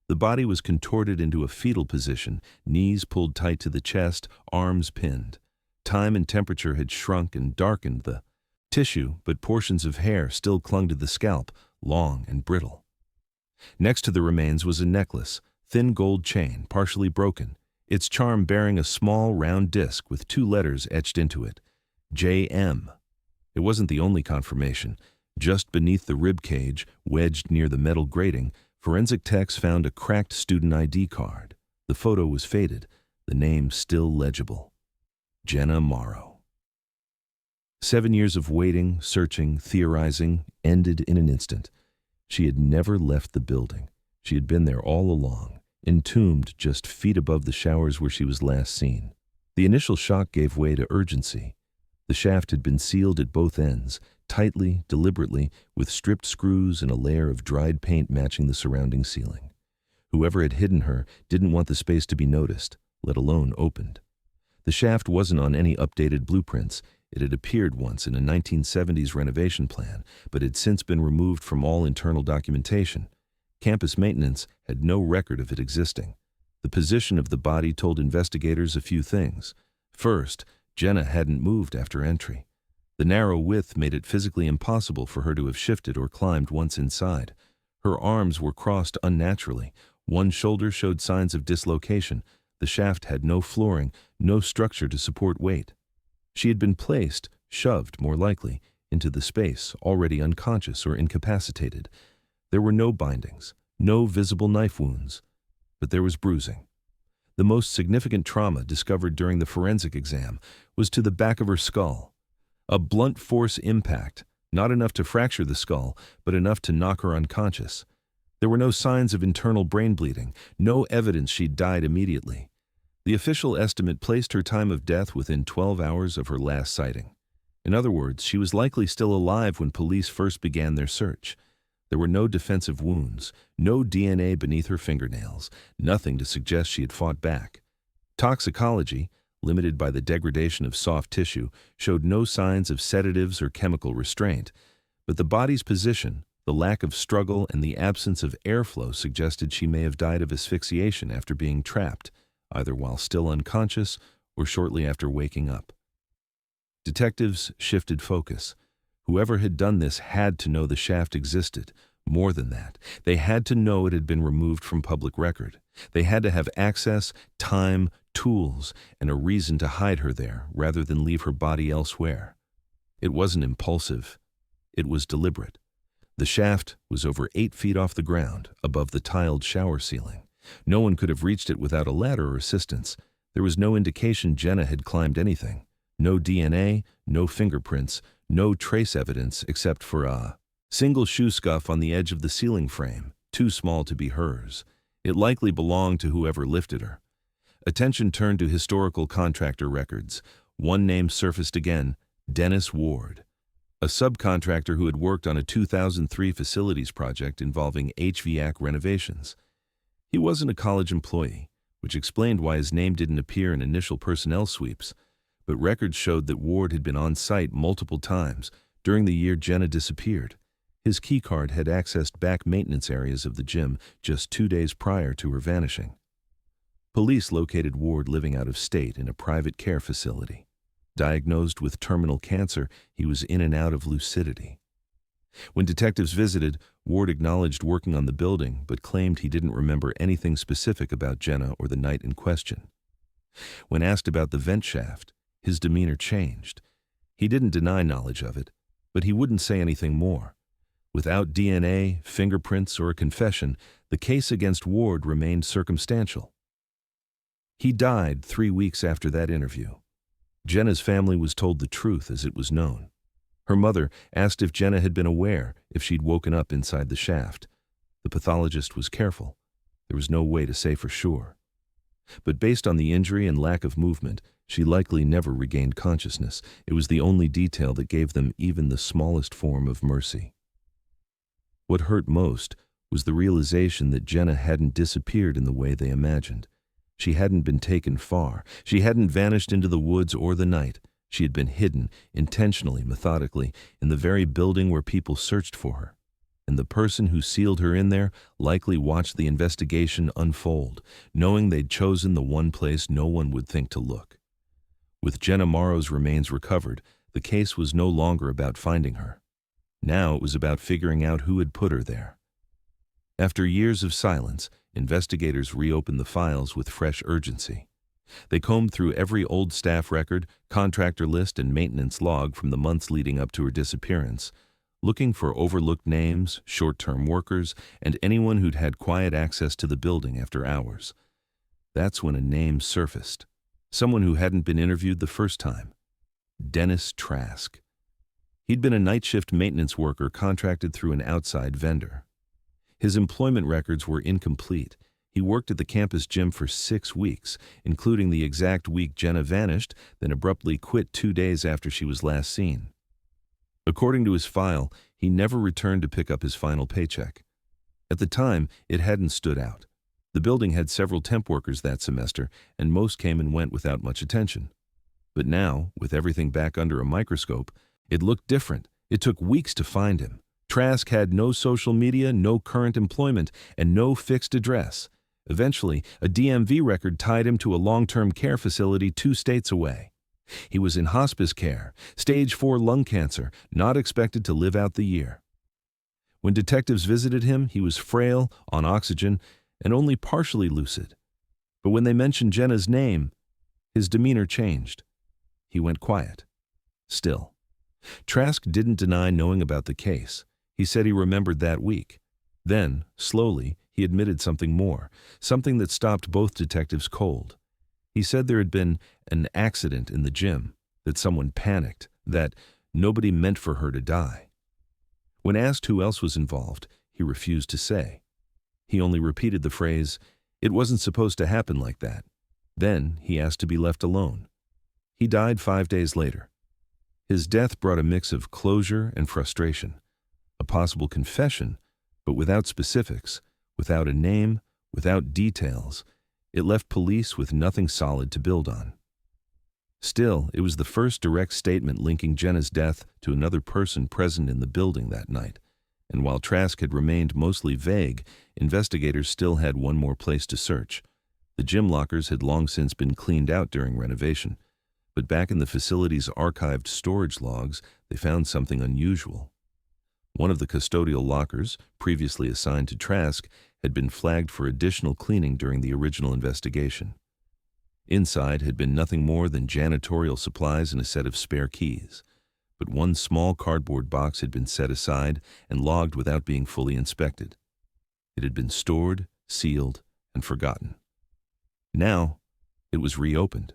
The body was contorted into a fetal position, knees pulled tight to the chest, arms pinned. Time and temperature had shrunk and darkened the tissue, but portions of hair still clung to the scalp, long and brittle. Next to the remains was a necklace, thin gold chain, partially broken, its charm bearing a small round disc with 2 letters etched into it, J.M. It wasn't the only confirmation. Just beneath the rib cage, wedged near the metal grating, forensic techs found a cracked student ID card. The photo was faded, the name still legible: Jenna Morrow. 7 years of waiting, searching, theorizing ended in an instant. She had never left the building. She had been there all along, entombed just feet above the showers where she was last seen. The initial shock gave way to urgency. The shaft had been sealed at both ends, tightly, deliberately, with stripped screws and a layer of dried paint matching the surrounding ceiling. Whoever had hidden her didn't want the space to be noticed, let alone opened. The shaft wasn't on any updated blueprints. It had appeared once in a 1970s renovation plan, but had since been removed from all internal documentation. Campus maintenance had no record of it existing. The position of the body told investigators a few things. First, Jenna hadn't moved after entry. The narrow width made it physically impossible for her to have shifted or climbed once inside. Her arms were crossed unnaturally. One shoulder showed signs of dislocation. The shaft had no flooring, no structure to support weight. She had been placed, shoved more likely, into the space, already unconscious or incapacitated. There were no bindings, no visible knife wounds, but there was bruising. The most significant trauma discovered during the forensic exam was to the back of her skull. A blunt force impact, not enough to fracture the skull, but enough to knock her unconscious. There were no signs of internal brain bleeding, no evidence she'd died immediately. The official estimate placed her time of death within 12 hours of her last sighting. In other words, she was likely still alive when police first began their search. There were no defensive wounds, no DNA beneath her fingernails, nothing to suggest she had fought back. Toxicology, limited by the degradation of soft tissue, showed no signs of sedatives or chemical restraint, but the body's position, the lack of struggle, and the absence of airflow suggested she may have died of asphyxiation after being trapped, either while still unconscious or shortly after waking up. Detectives shifted focus. Whoever had done this had to know the shaft existed. More than that, they had to know it had been removed from public record. They had to have access, time, tools, and a reason to hide her there rather than leave her body elsewhere. It wasn't impulsive. It was deliberate. The shaft was over 8 feet off the ground, above the tiled shower ceiling. No one could have reached it without a ladder or assistance. There was no indication Jenna had climbed anything. No DNA, no fingerprints, no trace evidence except for a single shoe scuff on the edge of the ceiling frame, too small to be hers. It likely belonged to whoever lifted her. Attention turned to historical contractor records. One name surfaced again: Dennis Ward, a subcontractor who had worked on a 2003 facilities project involving HVAC renovations. He wasn't a college employee, which explained why his name didn't appear in initial personnel sweeps, but records showed that Ward had been on site multiple times during the year Jenna disappeared. His keycard had accessed back maintenance areas of the gym just 2 days prior to her vanishing. Police located Ward living out of state in a private care facility. Diagnosed with terminal cancer, he was in and out of lucidity. When detectives visited, Ward acknowledged working on the building, but claimed he didn't remember anything specific about Jenna or the night in question. When asked about the vent shaft, his demeanor changed. He didn't deny knowledge of it, but he wouldn't say anything more. Without DNA, fingerprints, or a confession, the case against Ward remained circumstantial. He died 3 weeks after that interview. Jenna's family was told the truth as it was known. Her mother asked if Jenna had been aware if she'd woken up inside the shaft. The pathologist was careful. There was no way to say for sure. But based on the injury and lack of movement, she likely never regained consciousness. It was the only detail that gave them even the smallest form of mercy. What hurt most was the realization that Jenna hadn't disappeared in the way they imagined. She hadn't been taken far. She hadn't vanished into the woods or the night. She had been hidden, intentionally, methodically, in the very building where people searched for her. And the person who sealed her in there likely watched the investigation unfold, knowing they'd chosen the one place no one would think to look. With Jenna Morrow's remains recovered, the case was no longer about finding her. Now it was about figuring out who had put her there. After years of silence, investigators reopened the files with fresh urgency. They combed through every old staff record, contractor list, and maintenance log from the months leading up to her disappearance, looking for overlooked names, short-term workers, and anyone who'd had quiet access to the building after hours. That's when a name surfaced. Someone who hadn't been interviewed the first time. Dennis Trask. He'd been a night shift maintenance worker contracted through an outside vendor. His employment records were incomplete. He worked at the campus gym for 6 weeks, including the exact week Jenna vanished, then abruptly quit 2 days after she was last seen. According to his file, he never returned to pick up his final paycheck. At the time, it hadn't stood out. The building had several temp workers that semester, and most came and went without much attention. But now, with everything back under a microscope, it looked different. It took weeks to find him. Trask had no social media, no current employment, and no fixed address. Eventually, a DMV record tied him to a long-term care facility 2 states away. He was in hospice care, stage 4 lung cancer, not expected to live out the year. When detectives visited him, he was frail, on oxygen, and only partially lucid. But when they mentioned Jenna's name, his demeanor changed. He went quiet. Still. Trask didn't deny knowing about the case. He said he remembered that week. Then, slowly, he admitted something more, something that stopped both detectives cold. He said there had been an accident in the gym, that someone panicked, that nobody meant for her to die. When asked who else was involved, he refused to say. He only repeated the phrase, "It wasn't supposed to happen like that." Then he asked to be left alone. He died 5 days later. His death brought a mix of closure and frustration, a possible confession, but without specifics, without a name, without details. It left police with nothing solid to build on. Still, it was the first direct statement linking Jenna's death to another person present in the building that night. And while Trask had remained mostly vague, investigators still had one more place to search. The gym lockers had long since been cleaned out during renovation, but back in the facility's archived storage logs, they found something unusual. One of the custodial lockers, previously assigned to Trask, had been flagged for additional cleaning during the original investigation. Inside had been nothing more than janitorial supplies and a set of spare keys. But one small cardboard box had been set aside and logged without being fully inspected. It had been stored, sealed, and forgotten. Now, it was reopened.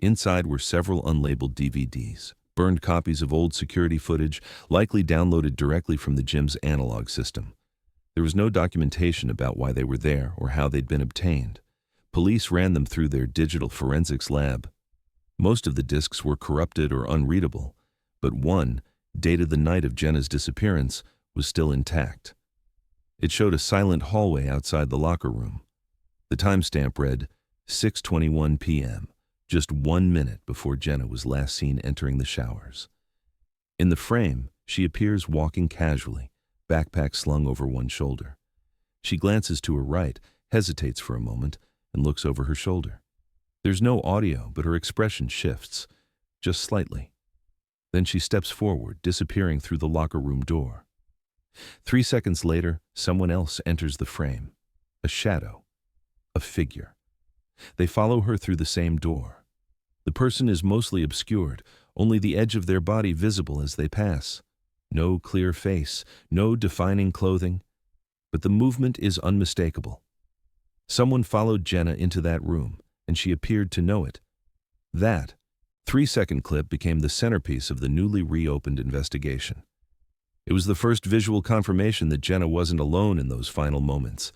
Inside were several unlabeled DVDs, burned copies of old security footage, likely downloaded directly from the gym's analog system. There was no documentation about why they were there or how they'd been obtained. Police ran them through their digital forensics lab. Most of the discs were corrupted or unreadable, but one, dated the night of Jenna's disappearance, was still intact. It showed a silent hallway outside the locker room. The timestamp read 6:21 p.m., just 1 minute before Jenna was last seen entering the showers. In the frame, she appears walking casually, backpack slung over one shoulder. She glances to her right, hesitates for a moment, and looks over her shoulder. There's no audio, but her expression shifts, just slightly. Then she steps forward, disappearing through the locker room door. 3 seconds later, someone else enters the frame. A shadow. A figure. They follow her through the same door. The person is mostly obscured, only the edge of their body visible as they pass. No clear face, no defining clothing, but the movement is unmistakable. Someone followed Jenna into that room, and she appeared to know it. That 3-second clip became the centerpiece of the newly reopened investigation. It was the first visual confirmation that Jenna wasn't alone in those final moments.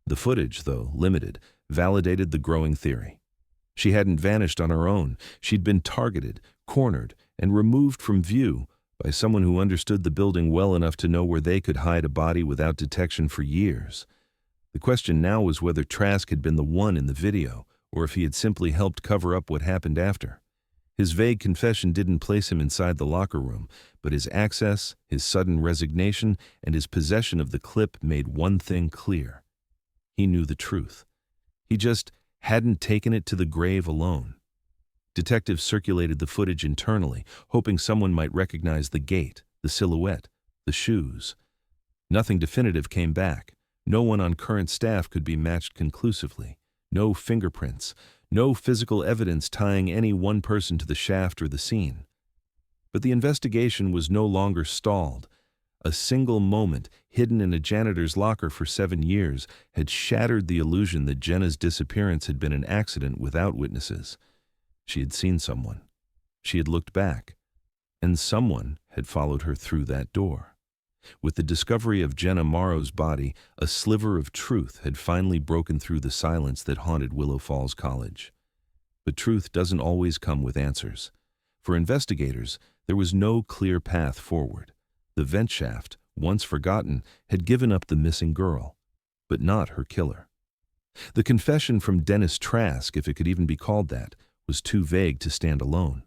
The footage, though limited, validated the growing theory. She hadn't vanished on her own. She'd been targeted, cornered, and removed from view by someone who understood the building well enough to know where they could hide a body without detection for years. The question now was whether Trask had been the one in the video, or if he had simply helped cover up what happened after. His vague confession didn't place him inside the locker room, but his access, his sudden resignation, and his possession of the clip made one thing clear. He knew the truth. He just hadn't taken it to the grave alone. Detectives circulated the footage internally, hoping someone might recognize the gait, the silhouette, the shoes. Nothing definitive came back. No one on current staff could be matched conclusively. No fingerprints. No physical evidence tying any one person to the shaft or the scene. But the investigation was no longer stalled. A single moment, hidden in a janitor's locker for 7 years, had shattered the illusion that Jenna's disappearance had been an accident without witnesses. She had seen someone. She had looked back. And someone had followed her through that door. With the discovery of Jenna Morrow's body, a sliver of truth had finally broken through the silence that haunted Willow Falls College. But truth doesn't always come with answers. For investigators, there was no clear path forward. The vent shaft, once forgotten, had given up the missing girl, but not her killer. The confession from Dennis Trask, if it could even be called that, was too vague to stand alone.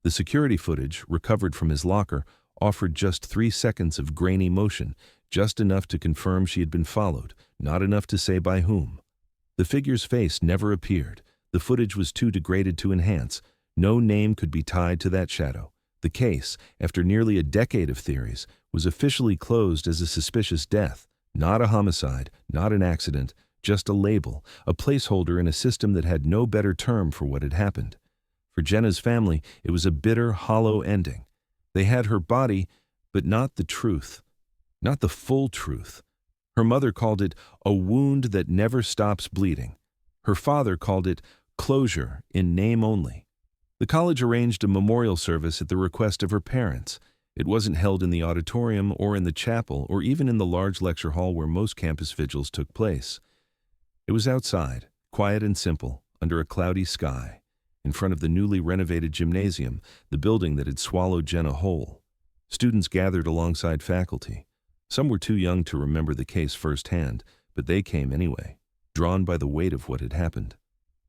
The security footage, recovered from his locker, offered just 3 seconds of grainy motion, just enough to confirm she had been followed, not enough to say by whom. The figure's face never appeared. The footage was too degraded to enhance. No name could be tied to that shadow. The case, after nearly a decade of theories, was officially closed as a suspicious death. Not a homicide, not an accident, just a label, a placeholder in a system that had no better term for what had happened. For Jenna's family, it was a bitter, hollow ending. They had her body, but not the truth, not the full truth. Her mother called it a wound that never stops bleeding. Her father called it closure in name only. The college arranged a memorial service at the request of her parents. It wasn't held in the auditorium or in the chapel or even in the large lecture hall where most campus vigils took place. It was outside, quiet and simple, under a cloudy sky, in front of the newly renovated gymnasium, the building that had swallowed Jenna whole. Students gathered alongside faculty. Some were too young to remember the case firsthand, but they came anyway, drawn by the weight of what had happened.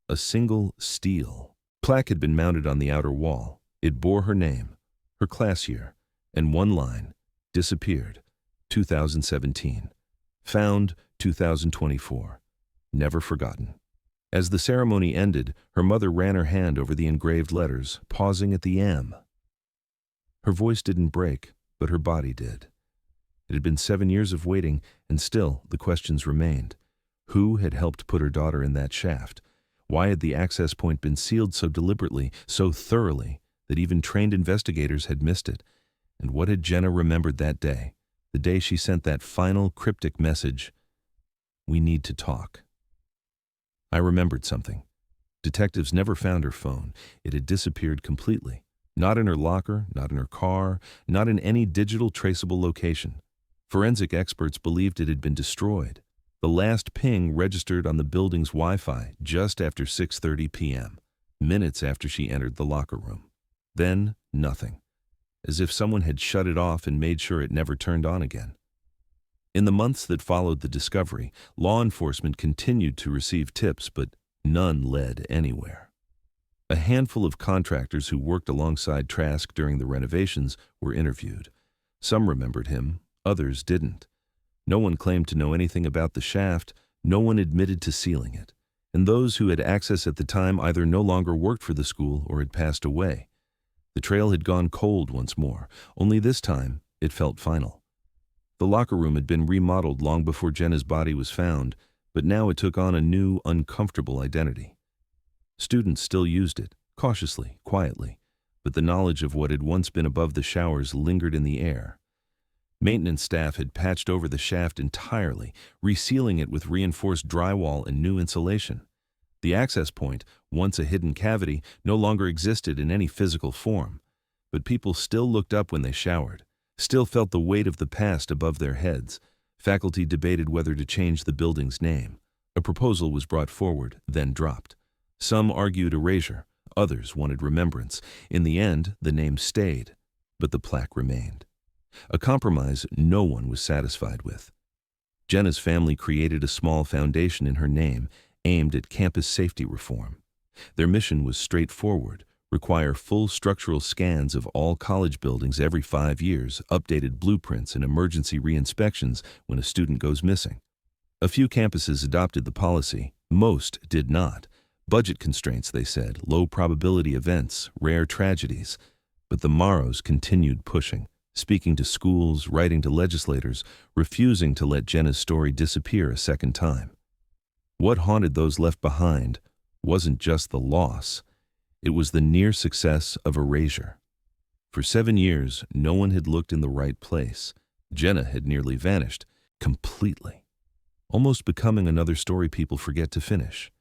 A single steel, Plaque had been mounted on the outer wall. It bore her name, her class year, and one line, disappeared, 2017. Found, 2024. Never forgotten. As the ceremony ended, her mother ran her hand over the engraved letters, pausing at the M. Her voice didn't break, but her body did. It had been 7 years of waiting, and still the questions remained. Who had helped put her daughter in that shaft? Why had the access point been sealed so deliberately, so thoroughly, that even trained investigators had missed it? And what had Jenna remembered that day, the day she sent that final cryptic message, "We need to talk"? I remembered something. Detectives never found her phone. It had disappeared completely. Not in her locker, not in her car, not in any digital traceable location. Forensic experts believed it had been destroyed. The last ping registered on the building's Wi-Fi just after 6:30 p.m., minutes after she entered the locker room. Then, nothing. As if someone had shut it off and made sure it never turned on again. In the months that followed the discovery, law enforcement continued to receive tips, but none led anywhere. A handful of contractors who worked alongside Trask during the renovations were interviewed. Some remembered him, others didn't. No one claimed to know anything about the shaft, no one admitted to sealing it, and those who had access at the time either no longer worked for the school or had passed away. The trail had gone cold once more, only this time it felt final. The locker room had been remodeled long before Jenna's body was found, but now it took on a new, uncomfortable identity. Students still used it, cautiously, quietly, but the knowledge of what had once been above the showers lingered in the air. Maintenance staff had patched over the shaft entirely, resealing it with reinforced drywall and new insulation. The access point, once a hidden cavity, no longer existed in any physical form, but people still looked up when they showered, still felt the weight of the past above their heads. Faculty debated whether to change the building's name. A proposal was brought forward, then dropped. Some argued erasure, others wanted remembrance. In the end, the name stayed, but the plaque remained. A compromise no one was satisfied with. Jenna's family created a small foundation in her name, aimed at campus safety reform. Their mission was straightforward: require full structural scans of all college buildings every 5 years, updated blueprints and emergency re-inspections when a student goes missing. A few campuses adopted the policy, most did not. Budget constraints, they said, low probability events, rare tragedies. But the Morrows continued pushing, speaking to schools, writing to legislators, refusing to let Jenna's story disappear a second time. What haunted those left behind wasn't just the loss, it was the near success of erasure. For 7 years, no one had looked in the right place. Jenna had nearly vanished, completely, almost becoming another story people forget to finish.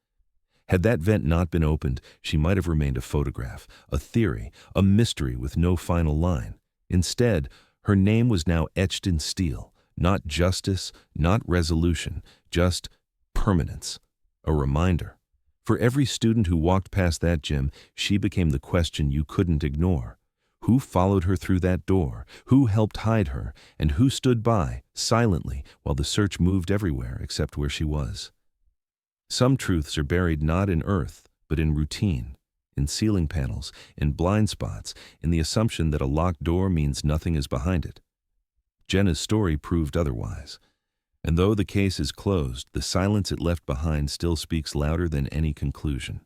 Had that vent not been opened, she might have remained a photograph, a theory, a mystery with no final line. Instead, her name was now etched in steel, not justice, not resolution, just permanence, a reminder. For every student who walked past that gym, she became the question you couldn't ignore. Who followed her through that door? Who helped hide her? And who stood by, silently, while the search moved everywhere except where she was? Some truths are buried not in earth, but in routine, in ceiling panels, in blind spots, in the assumption that a locked door means nothing is behind it. Jenna's story proved otherwise. And though the case is closed, the silence it left behind still speaks louder than any conclusion.